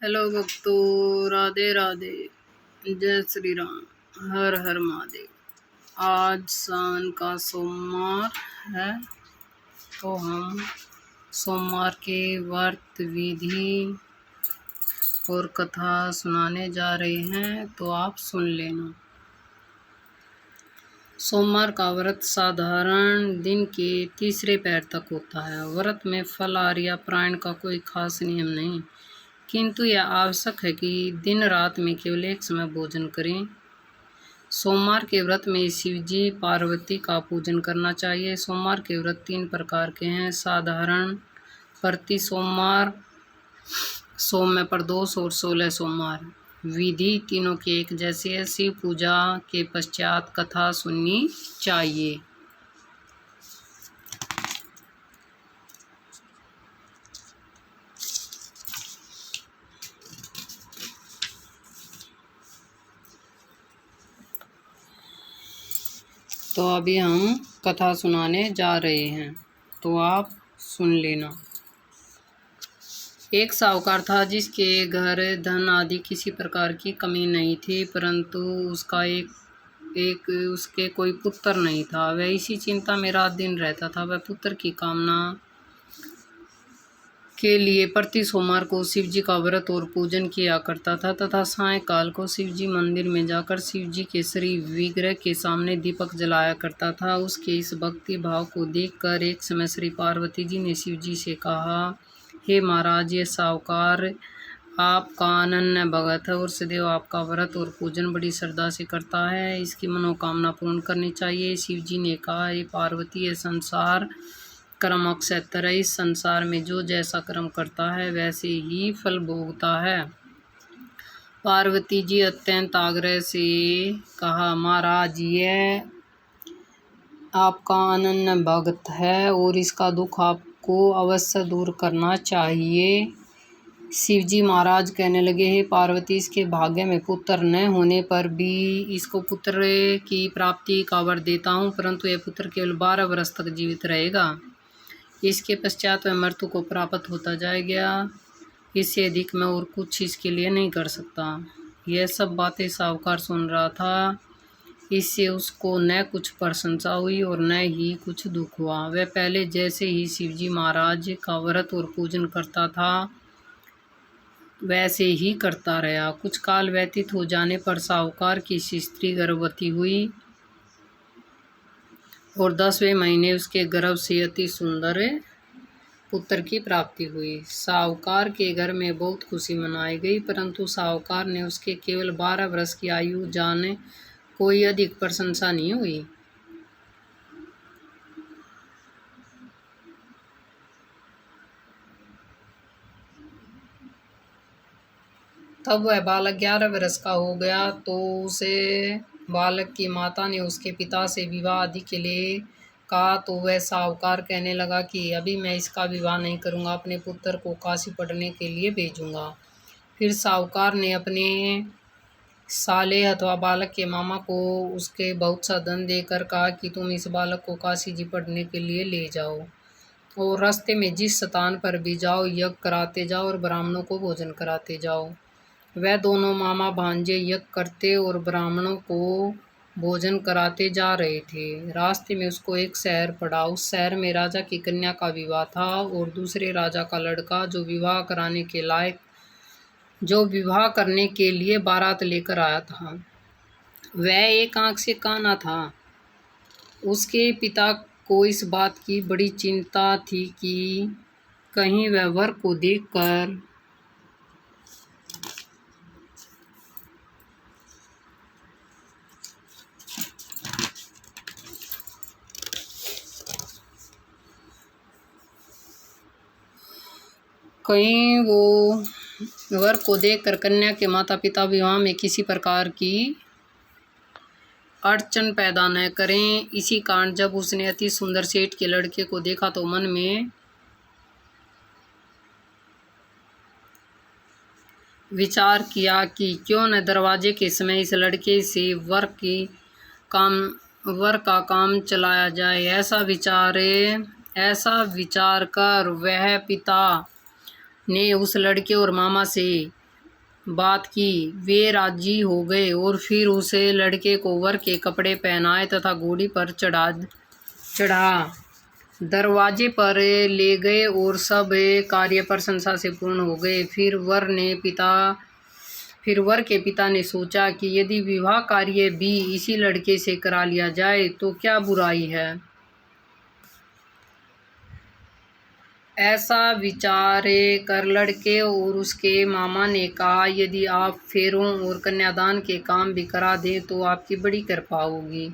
Hello भक्तों, राधे राधे, जय श्री राम, हर हर महादेव। आज सावन का सोमवार है, तो हम सोमवार के व्रत विधि और कथा सुनाने जा रहे हैं, तो आप सुन लेना। सोमवार का व्रत साधारण दिन के तीसरे पैर तक होता है। व्रत में फलाहार या प्राण का कोई खास नियम नहीं, किंतु यह आवश्यक है कि दिन रात में केवल एक समय भोजन करें। सोमवार के व्रत में शिव जी पार्वती का पूजन करना चाहिए। सोमवार के व्रत 3 प्रकार के हैं: साधारण, प्रति सोमवार, सोम में प्रदोष और 16 सोमवार। विधि तीनों की एक जैसी है। शिव पूजा के पश्चात कथा सुननी चाहिए। तो अभी हम कथा सुनाने जा रहे हैं, तो आप सुन लेना। एक साहूकार था जिसके घर धन आदि किसी प्रकार की कमी नहीं थी, परंतु उसके कोई पुत्र नहीं था। वह इसी चिंता में रात दिन रहता था। वह पुत्र की कामना के लिए प्रति सोमवार को शिव जी का व्रत और पूजन किया करता था तथा सायंकाल को शिव जी मंदिर में जाकर शिव जी के श्री विग्रह के सामने दीपक जलाया करता था। उसके इस भक्ति भाव को देखकर एक समय श्री पार्वती जी ने शिव जी से कहा, हे महाराज, ये साहूकार आपका अनन्य भगत है और सदैव आपका व्रत और पूजन बड़ी श्रद्धा से करता है। इसकी मनोकामना पूर्ण करनी चाहिए। शिव जी ने कहा, हे पार्वती, ये संसार कर्म अक्षयतर है। इस संसार में जो जैसा कर्म करता है वैसे ही फल भोगता है। पार्वती जी अत्यंत आग्रह से कहा, महाराज, यह आपका अनन्य भक्त है और इसका दुख आपको अवश्य दूर करना चाहिए। शिव जी महाराज कहने लगे, हे पार्वती, इसके भाग्य में पुत्र न होने पर भी इसको पुत्र की प्राप्ति का वर देता हूँ, परंतु यह पुत्र केवल 12 वर्ष तक जीवित रहेगा। इसके पश्चात वह मृत्यु को प्राप्त होता जाएगा। इससे अधिक मैं और कुछ इसके लिए नहीं कर सकता। यह सब बातें साहूकार सुन रहा था। इससे उसको न कुछ प्रशंसा हुई और न ही कुछ दुख हुआ। वह पहले जैसे ही शिवजी महाराज का व्रत और पूजन करता था वैसे ही करता रहा। कुछ काल व्यतीत हो जाने पर साहूकार की स्त्री गर्भवती हुई और 10वें महीने उसके गर्भ से अति सुंदर पुत्र की प्राप्ति हुई। साहूकार के घर में बहुत खुशी मनाई गई, परंतु साहूकार ने उसके केवल 12 वर्ष की आयु जाने कोई अधिक प्रशंसा नहीं हुई। तब वह बालक 11 वर्ष का हो गया, तो उसे बालक की माता ने उसके पिता से विवाह आदि के लिए कहा। तो वह साहूकार कहने लगा कि अभी मैं इसका विवाह नहीं करूंगा, अपने पुत्र को काशी पढ़ने के लिए भेजूंगा। फिर साहूकार ने अपने साले अथवा बालक के मामा को उसके बहुत सा धन देकर कहा कि तुम इस बालक को काशी जी पढ़ने के लिए ले जाओ और रास्ते में जिस स्थान पर भी जाओ यज्ञ कराते जाओ और ब्राह्मणों को भोजन कराते जाओ। वह दोनों मामा भांजे यज्ञ करते और ब्राह्मणों को भोजन कराते जा रहे थे। रास्ते में उसको एक शहर पड़ा। उस शहर में राजा की कन्या का विवाह था और दूसरे राजा का लड़का जो विवाह करने के लिए बारात लेकर आया था, वह एक आंख से काना था। उसके पिता को इस बात की बड़ी चिंता थी कि कहीं वह वर को देखकर कन्या के माता पिता विवाह में किसी प्रकार की अड़चन पैदा न करें। इसी कारण जब उसने अति सुंदर सेठ के लड़के को देखा तो मन में विचार किया कि क्यों न दरवाजे के समय इस लड़के से वर का काम चलाया जाए। ऐसा विचार कर वह पिता ने उस लड़के और मामा से बात की। वे राजी हो गए और फिर उसे लड़के को वर के कपड़े पहनाए तथा घोड़ी पर चढ़ा दरवाजे पर ले गए और सब कार्य प्रशंसा से पूर्ण हो गए। फिर वर के पिता ने सोचा कि यदि विवाह कार्य भी इसी लड़के से करा लिया जाए तो क्या बुराई है। ऐसा विचार कर लड़के और उसके मामा ने कहा, यदि आप फेरों और कन्यादान के काम भी करा दें तो आपकी बड़ी कृपा होगी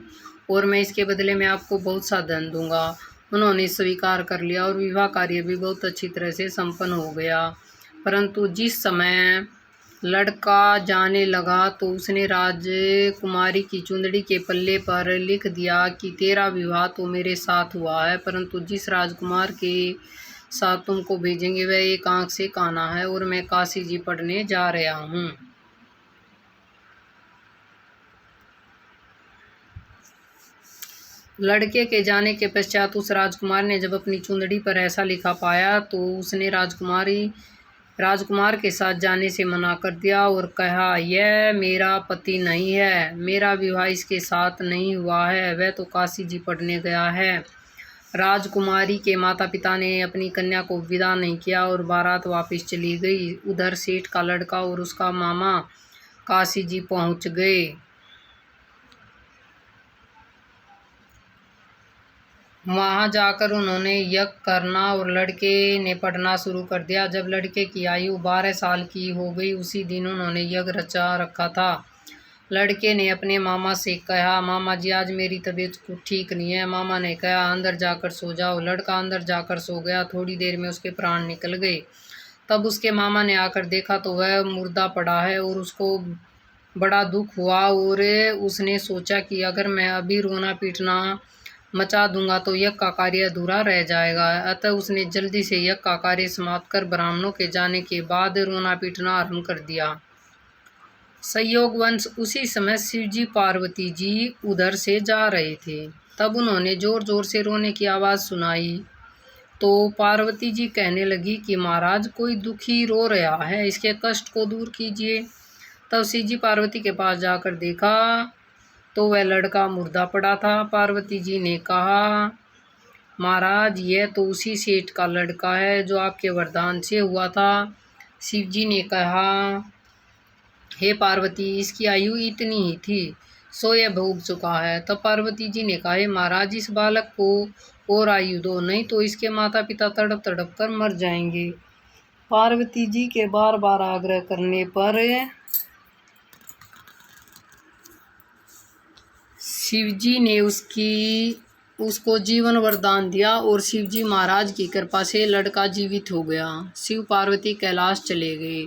और मैं इसके बदले में आपको बहुत सा धन दूंगा। उन्होंने स्वीकार कर लिया और विवाह कार्य भी बहुत अच्छी तरह से संपन्न हो गया। परंतु जिस समय लड़का जाने लगा तो उसने राजकुमारी की चुंदड़ी के पल्ले पर लिख दिया कि तेरा विवाह तो मेरे साथ हुआ है, परंतु जिस राजकुमार के साथ तुमको भेजेंगे वह एक आंख से काना है और मैं काशी जी पढ़ने जा रहा हूँ। लड़के के जाने के पश्चात उस राजकुमार ने जब अपनी चुंदड़ी पर ऐसा लिखा पाया तो उसने राजकुमार के साथ जाने से मना कर दिया और कहा, यह मेरा पति नहीं है, मेरा विवाह इसके साथ नहीं हुआ है, वह तो काशी जी पढ़ने गया है। राजकुमारी के माता पिता ने अपनी कन्या को विदा नहीं किया और बारात वापस चली गई। उधर सेठ का लड़का और उसका मामा काशी जी पहुंच गए। वहां जाकर उन्होंने यज्ञ करना और लड़के ने पढ़ना शुरू कर दिया। जब लड़के की आयु 12 साल की हो गई उसी दिन उन्होंने यज्ञ रचा रखा था। लड़के ने अपने मामा से कहा, मामा जी आज मेरी तबीयत कुछ ठीक नहीं है। मामा ने कहा, अंदर जाकर सो जाओ। लड़का अंदर जाकर सो गया। थोड़ी देर में उसके प्राण निकल गए। तब उसके मामा ने आकर देखा तो वह मुर्दा पड़ा है और उसको बड़ा दुख हुआ और उसने सोचा कि अगर मैं अभी रोना पीटना मचा दूंगा तो यज्ञ का कार्य अधूरा रह जाएगा। अतः उसने जल्दी से यज्ञ का कार्य समाप्त कर ब्राह्मणों के जाने के बाद रोना पीटना आरंभ कर दिया। संयोगवश उसी समय शिवजी पार्वती जी उधर से जा रहे थे। तब उन्होंने जोर जोर से रोने की आवाज़ सुनाई तो पार्वती जी कहने लगी कि महाराज कोई दुखी रो रहा है, इसके कष्ट को दूर कीजिए। तब शिवजी पार्वती के पास जाकर देखा तो वह लड़का मुर्दा पड़ा था। पार्वती जी ने कहा, महाराज यह तो उसी सेठ का लड़का है जो आपके वरदान से हुआ था। शिवजी ने कहा, हे पार्वती इसकी आयु इतनी ही थी, सो यह भोग चुका है। तब पार्वती जी ने कहा, हे महाराज इस बालक को और आयु दो, नहीं तो इसके माता पिता तड़प तड़प कर मर जाएंगे। पार्वती जी के बार बार आग्रह करने पर शिवजी ने उसको जीवन वरदान दिया और शिवजी महाराज की कृपा से लड़का जीवित हो गया। शिव पार्वती कैलाश चले गए।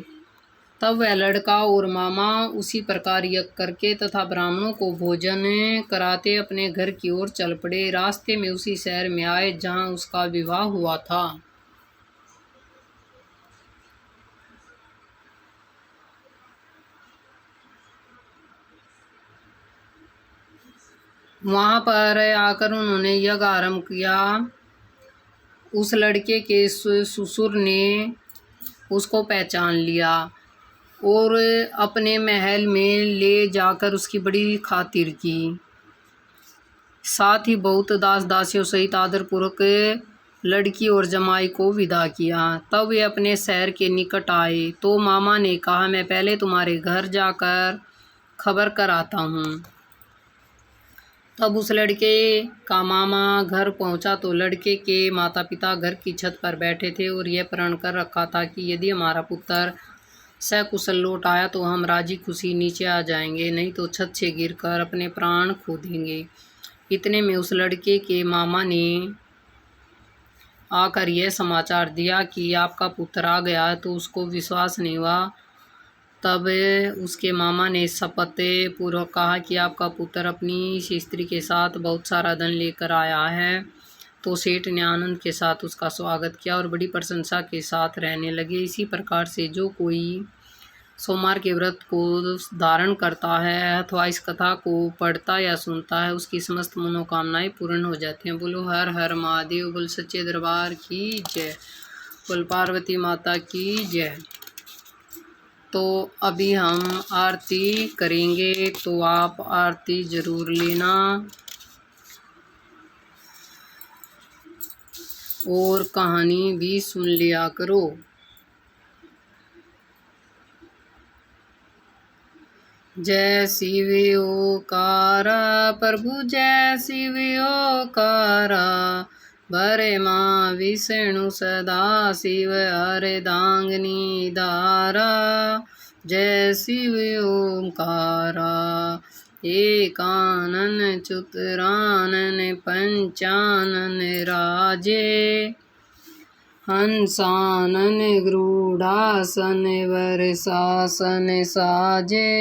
तब वह लड़का और मामा उसी प्रकार यज्ञ करके तथा ब्राह्मणों को भोजन कराते अपने घर की ओर चल पड़े। रास्ते में उसी शहर में आए जहां उसका विवाह हुआ था। वहां पर आकर उन्होंने यज्ञ आरंभ किया। उस लड़के के ससुर ने उसको पहचान लिया और अपने महल में ले जाकर उसकी बड़ी खातिर की। साथ ही बहुत दास दासियों सहित आदरपूर्वक लड़की और जमाई को विदा किया। तब वे अपने शहर के निकट आए तो मामा ने कहा, मैं पहले तुम्हारे घर जाकर खबर कराता हूँ। तब उस लड़के का मामा घर पहुंचा तो लड़के के माता पिता घर की छत पर बैठे थे और यह प्रण कर रखा था कि यदि हमारा पुत्र सकुशल लौट आया तो हम राजी खुशी नीचे आ जाएंगे, नहीं तो छत से गिरकर अपने प्राण खो देंगे। इतने में उस लड़के के मामा ने आकर यह समाचार दिया कि आपका पुत्र आ गया है, तो उसको विश्वास नहीं हुआ। तब उसके मामा ने शपथ पूर्वक कहा कि आपका पुत्र अपनी इस स्त्री के साथ बहुत सारा धन लेकर आया है। तो सेठ ने आनंद के साथ उसका स्वागत किया और बड़ी प्रशंसा के साथ रहने लगे। इसी प्रकार से जो कोई सोमवार के व्रत को धारण करता है अथवा इस कथा को पढ़ता या सुनता है उसकी समस्त मनोकामनाएं पूर्ण हो जाती हैं। बोलो हर हर महादेव, बोल सच्चे दरबार की जय, बोल पार्वती माता की जय। तो अभी हम आरती करेंगे, तो आप आरती ज़रूर लेना और कहानी भी सुन लिया करो। जय शिव ओकारा प्रभु जय शिव ओकारा, भरे माँ विष्णु सदा शिव अर्धांगिनी धारा। जय शिव ओंकारा एकानन चतुरानन पंचानन राजे, हंसानन गरुड़ासन वर्षासन साजे।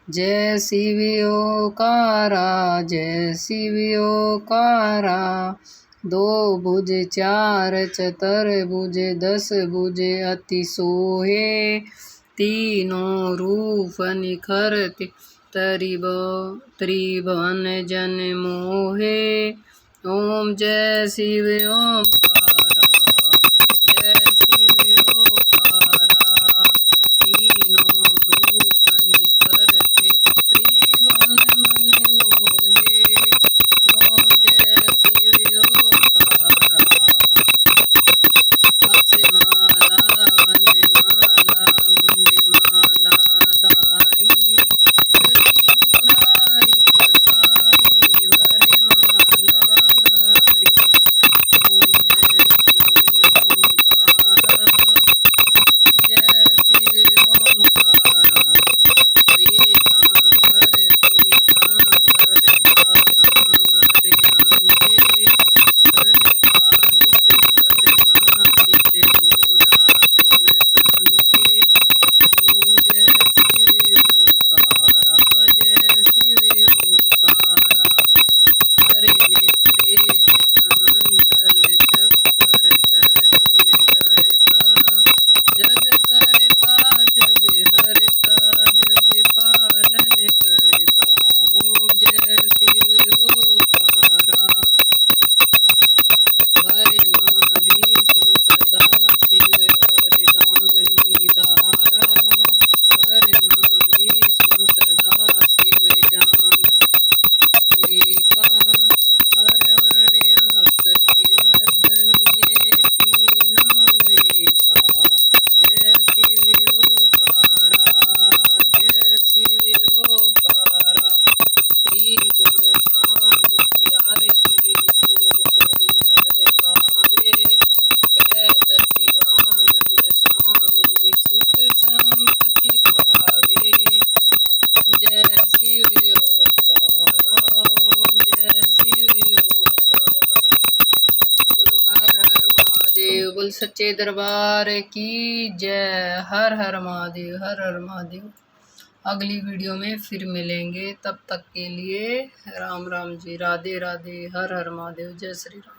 जय शिव ओकारा जय शिव ओकारा, दो भुज चार चतुर्भुज 10 भुज अति सोहे, तीनों रूप निखरते त्रिभुवन जन मोहे। ओम जय शिव ओंकारा जय शिव ओंकारा, तीनों रूप निखरते त्रिभुवन मन मोहे। ओम जय शिव ओंकारा, अक्षमाला वनमाला मुंडमाला धारी, त्रिपुरारी कसारी वरमाला धारी। ओम जय शिव ओंकारा जय शिव ओंकारा, श्वेतांबर पीतांबर बागांबर अंगे, सनकादित बरमादित दूरातिल संगे। ओम जय शिव ओंकारा जय शिव ओंकारा, हरे में श्रेष्ठ कमंडल चक्कर तरसुल धरता, जग करता जग हरता जग पालन करता। ओम जय शिव ओंकारा, हरे माँ विष्णु सदा शिव अर्धांगिनी धारा, हरे माँ विष्णु सदा शिव जान विका, हरवण अक्षर के मध्यम ये तीनों एका। जय शिव ओंकारा जय शिव ओंकारा, त्रिगुण स्वामी की आरती जो कोई नर गावे, कहत शिवानंद स्वामी सुख संपत्ति पावे। जय शिव ओंकारा ओम जय शिव ओंकारा। बोलो हर हर महादेव, बोल सच्चे दरबार की जय। हर हर महादेव हर हर महादेव। अगली वीडियो में फिर मिलेंगे, तब तक के लिए राम राम जी, राधे राधे, हर हर महादेव, जय श्री राम।